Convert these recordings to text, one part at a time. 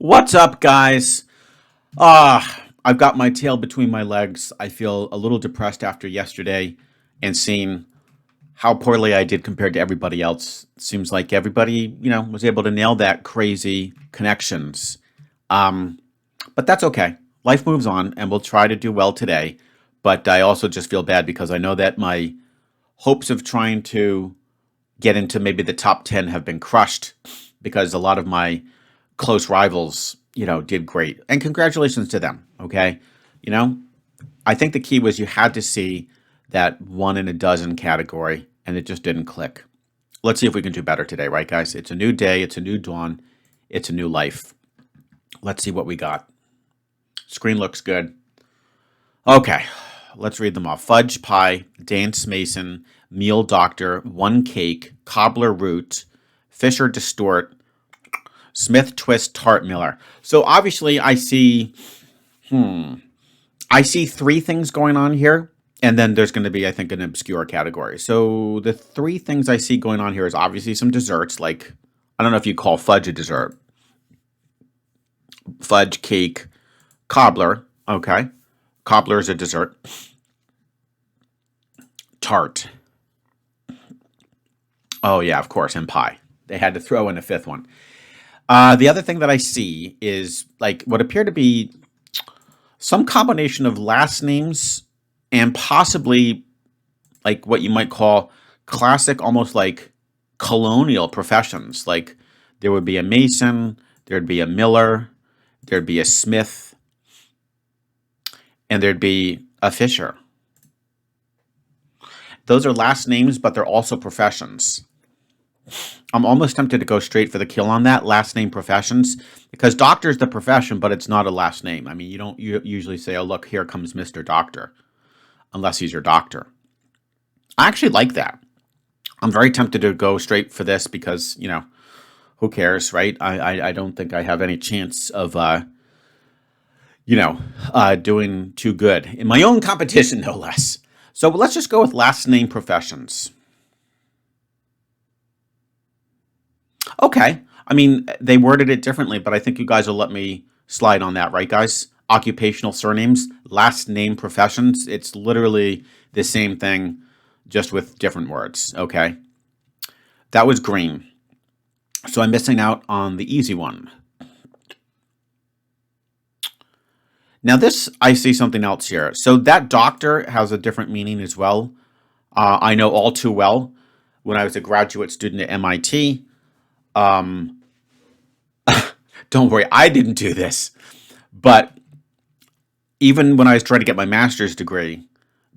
What's up, guys? I've got my tail between my legs. I feel a little depressed after yesterday and seeing how poorly I did compared to everybody else. Seems like everybody, was able to nail that crazy connections. Um, but that's okay. Life moves on, and we'll try to do well today. But I also just feel bad because I know that my hopes of trying to get into maybe the top 10 have been crushed because a lot of my close rivals, did great. And congratulations to them, okay? You know, I think the key was you had to see that one in a dozen category and it just didn't click. Let's see if we can do better today, right, guys? It's a new day, it's a new dawn, it's a new life. Let's see what we got. Screen looks good. Okay, let's read them off. Fudge pie, dance mason, meal doctor, one cake, cobbler root, Fisher distort, Smith twist tart Miller. So obviously I see three things going on here. And then there's going to be, I think, an obscure category. So the three things I see going on here is obviously some desserts, like I don't know if you call fudge a dessert. Fudge, cake, cobbler. Okay. Cobbler is a dessert. Tart. Oh, yeah, of course. And pie. They had to throw in a fifth one. The other thing that I see is like what appear to be some combination of last names and possibly like what you might call classic, almost like colonial professions. Like there would be a Mason, there'd be a Miller, there'd be a Smith, and there'd be a Fisher. Those are last names, but they're also professions. I'm almost tempted to go straight for the kill on that last name professions because doctor is the profession, but it's not a last name. I mean, you don't usually say, "Oh, look, here comes Mr. Doctor," unless he's your doctor. I actually like that. I'm very tempted to go straight for this because who cares, right? I don't think I have any chance of doing too good in my own competition, no less. So let's just go with last name professions. Okay. I mean, they worded it differently, but I think you guys will let me slide on that, right, guys? Occupational surnames, last name professions. It's literally the same thing, just with different words. Okay. That was green. So I'm missing out on the easy one. Now, this, I see something else here. So that doctor has a different meaning as well. I know all too well when I was a graduate student at MIT. Um, don't worry, I didn't do this. But even when I was trying to get my master's degree,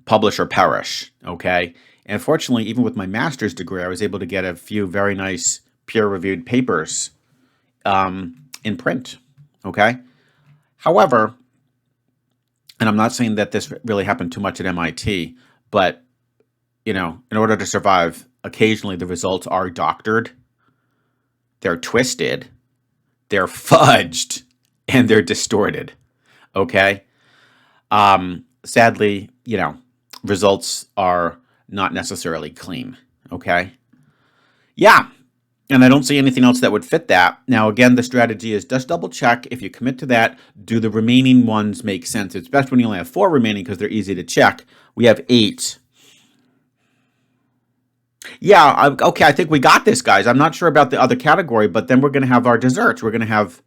publish or perish, okay? And fortunately, even with my master's degree, I was able to get a few very nice peer-reviewed papers in print, okay? However, and I'm not saying that this really happened too much at MIT, but, in order to survive, occasionally the results are doctored, they're twisted, they're fudged, and they're distorted, okay? Sadly, results are not necessarily clean. Okay. Yeah. And I don't see anything else that would fit that. Now, again, the strategy is just double check. If you commit to that, do the remaining ones make sense? It's best when you only have 4 remaining because they're easy to check. We have 8. Yeah. Okay. I think we got this, guys. I'm not sure about the other category, but then we're going to have our desserts. We're going to have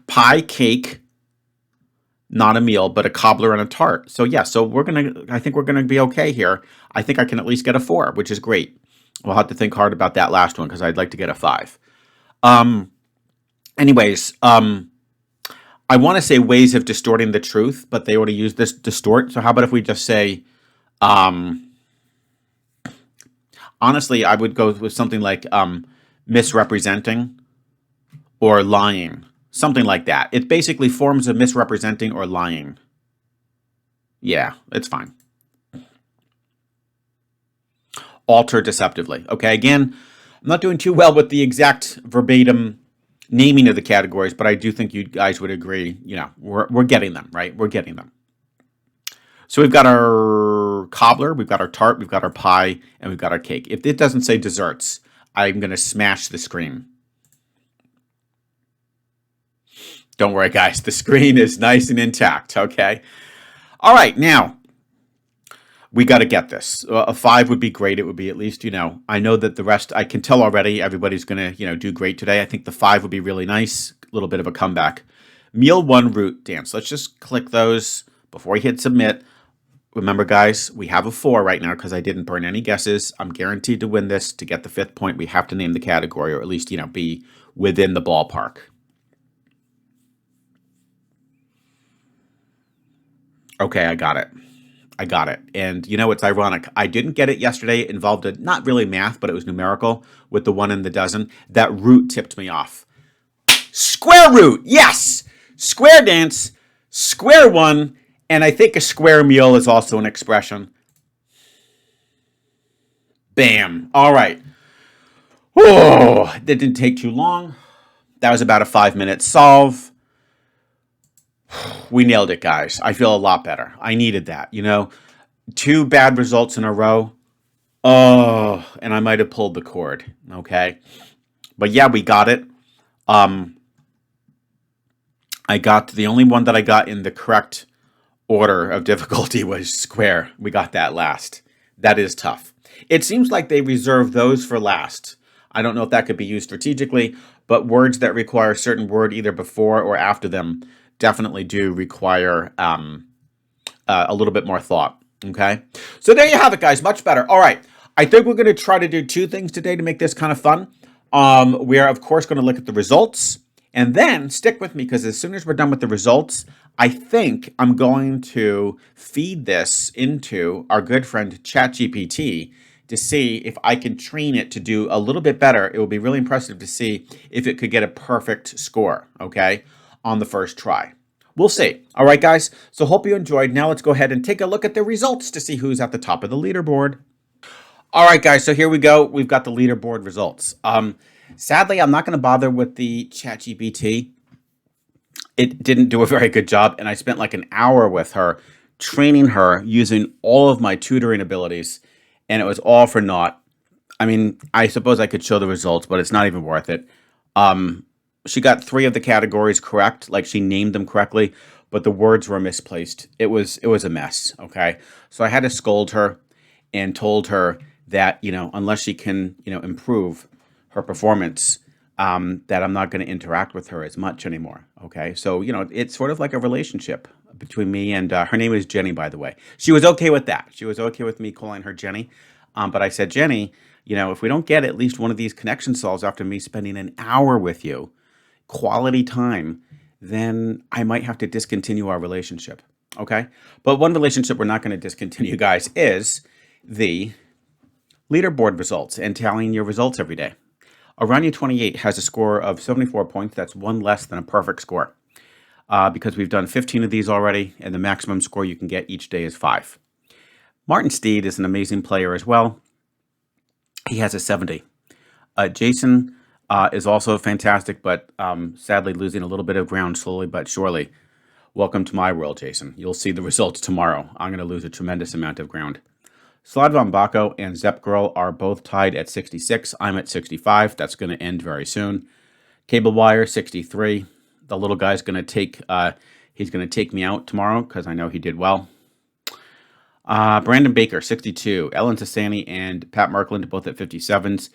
pie, cake, not a meal, but a cobbler and a tart. So yeah, I think we're gonna be okay here. I think I can at least get a 4, which is great. We'll have to think hard about that last one because I'd like to get a 5. Um, anyways, I want to say ways of distorting the truth, but they already use this distort. So how about if we just say, um, honestly, I would go with something like misrepresenting or lying, something like that. It's basically forms of misrepresenting or lying. Yeah, it's fine. Alter deceptively. Okay, again, I'm not doing too well with the exact verbatim naming of the categories, but I do think you guys would agree, we're getting them, right? We're getting them. So we've got our cobbler, we've got our tart, we've got our pie, and we've got our cake. If it doesn't say desserts, I'm going to smash the screen. Don't worry, guys. The screen is nice and intact, okay? All right, now we got to get this. A 5 would be great. It would be at least, I know that the rest, I can tell already everybody's going to, do great today. I think the 5 would be really nice. A little bit of a comeback. Meal 1 root dance. Let's just click those before you hit submit. Remember, guys, we have a 4 right now because I didn't burn any guesses. I'm guaranteed to win this. To get the 5th point, we have to name the category, or at least, be within the ballpark. Okay, I got it. I got it. And it's ironic. I didn't get it yesterday. It involved not really math, but it was numerical with the 1 in the dozen. That root tipped me off. Square root. Yes. Square dance. Square 1. And I think a square meal is also an expression. Bam. All right. Oh, that didn't take too long. That was about a 5-minute solve. We nailed it, guys. I feel a lot better. I needed that. 2 bad results in a row. Oh, and I might have pulled the cord. Okay. But yeah, we got it. I got the only one that I got in the correct order of difficulty was square. We got that last. That is tough. It seems like they reserve those for last. I don't know if that could be used strategically, but words that require a certain word either before or after them definitely do require a little bit more thought. Okay. So there you have it, guys. Much better. All right. I think we're going to try to do 2 things today to make this kind of fun. We are, of course, going to look at the results. And then stick with me because as soon as we're done with the results, I think I'm going to feed this into our good friend ChatGPT to see if I can train it to do a little bit better. It will be really impressive to see if it could get a perfect score, okay, on the first try. We'll see. All right, guys. So hope you enjoyed. Now let's go ahead and take a look at the results to see who's at the top of the leaderboard. All right, guys. So here we go. We've got the leaderboard results. Sadly, I'm not going to bother with the ChatGPT. It didn't do a very good job, and I spent like an hour with her, training her using all of my tutoring abilities, and it was all for naught. I mean, I suppose I could show the results, but it's not even worth it. She got 3 of the categories correct, like she named them correctly, but the words were misplaced. It was a mess, okay? So I had to scold her and told her that, unless she can, improve her performance, that I'm not going to interact with her as much anymore. Okay. So, it's sort of like a relationship between me and her name is Jenny, by the way. She was okay with that. She was okay with me calling her Jenny. But I said, Jenny, if we don't get at least one of these connection solves after me spending an hour with you, quality time, then I might have to discontinue our relationship. Okay. But one relationship we're not going to discontinue, guys, is the leaderboard results and tallying your results every day. Aranya 28 has a score of 74 points. That's 1 less than a perfect score because we've done 15 of these already, and the maximum score you can get each day is 5. Martin Steed is an amazing player as well. He has a 70. Jason is also fantastic, but sadly losing a little bit of ground slowly but surely. Welcome to my world, Jason. You'll see the results tomorrow. I'm going to lose a tremendous amount of ground. Sladvan Bako and Zep Girl are both tied at 66. I'm at 65. That's going to end very soon. Cable Wire 63. The little guy's going to take he's going to take me out tomorrow because I know he did well. Brandon Baker 62. Ellen Tassani and Pat Markland both at 57s.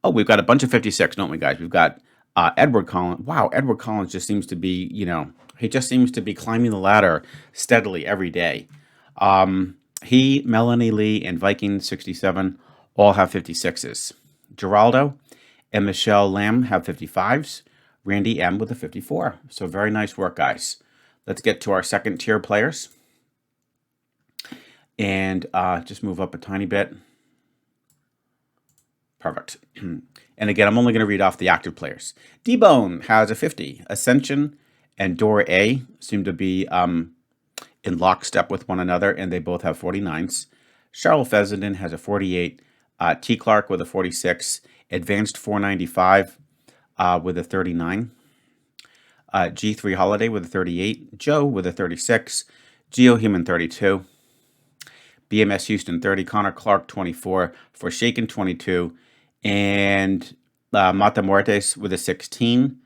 Oh, we've got a bunch of 56, don't we, guys? We've got Edward Collins. Wow, Edward Collins just seems to be, he just seems to be climbing the ladder steadily every day. He, Melanie Lee, and Viking 67 all have 56s. Geraldo and Michelle Lamb have 55s. Randy M with a 54. So very nice work, guys. Let's get to our second tier players. And just move up a tiny bit. Perfect. And again, I'm only going to read off the active players. D-Bone has a 50. Ascension and Dora A seem to be in lockstep with one another, and they both have 49s. Charlotte Fessenden has a 48. T. Clark with a 46. Advanced 495 with a 39. G3 Holiday with a 38. Joe with a 36. GeoHuman 32. BMS Houston 30. Connor Clark 24. Forshaken 22. And Mata Muertes with a 16.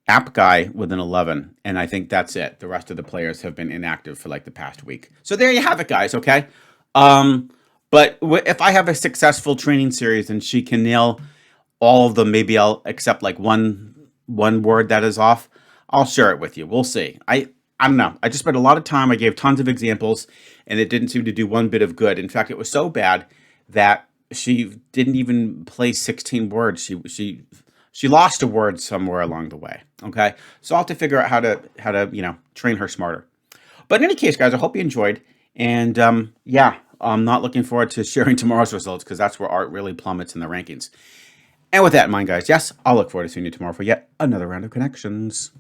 App guy with an 11, and I think that's it. The rest of the players have been inactive for like the past week. So there you have it, guys. Okay. Um, but if I have a successful training series and she can nail all of them, maybe I'll accept like one word that is off. I'll share it with you. We'll see. I don't know. I just spent a lot of time. I gave tons of examples, and it didn't seem to do one bit of good. In fact, it was so bad that she didn't even play 16 words. She lost a word somewhere along the way. Okay, so I'll have to figure out how to train her smarter. But in any case, guys, I hope you enjoyed. And yeah, I'm not looking forward to sharing tomorrow's results because that's where Art really plummets in the rankings. And with that in mind, guys, yes, I'll look forward to seeing you tomorrow for yet another round of connections.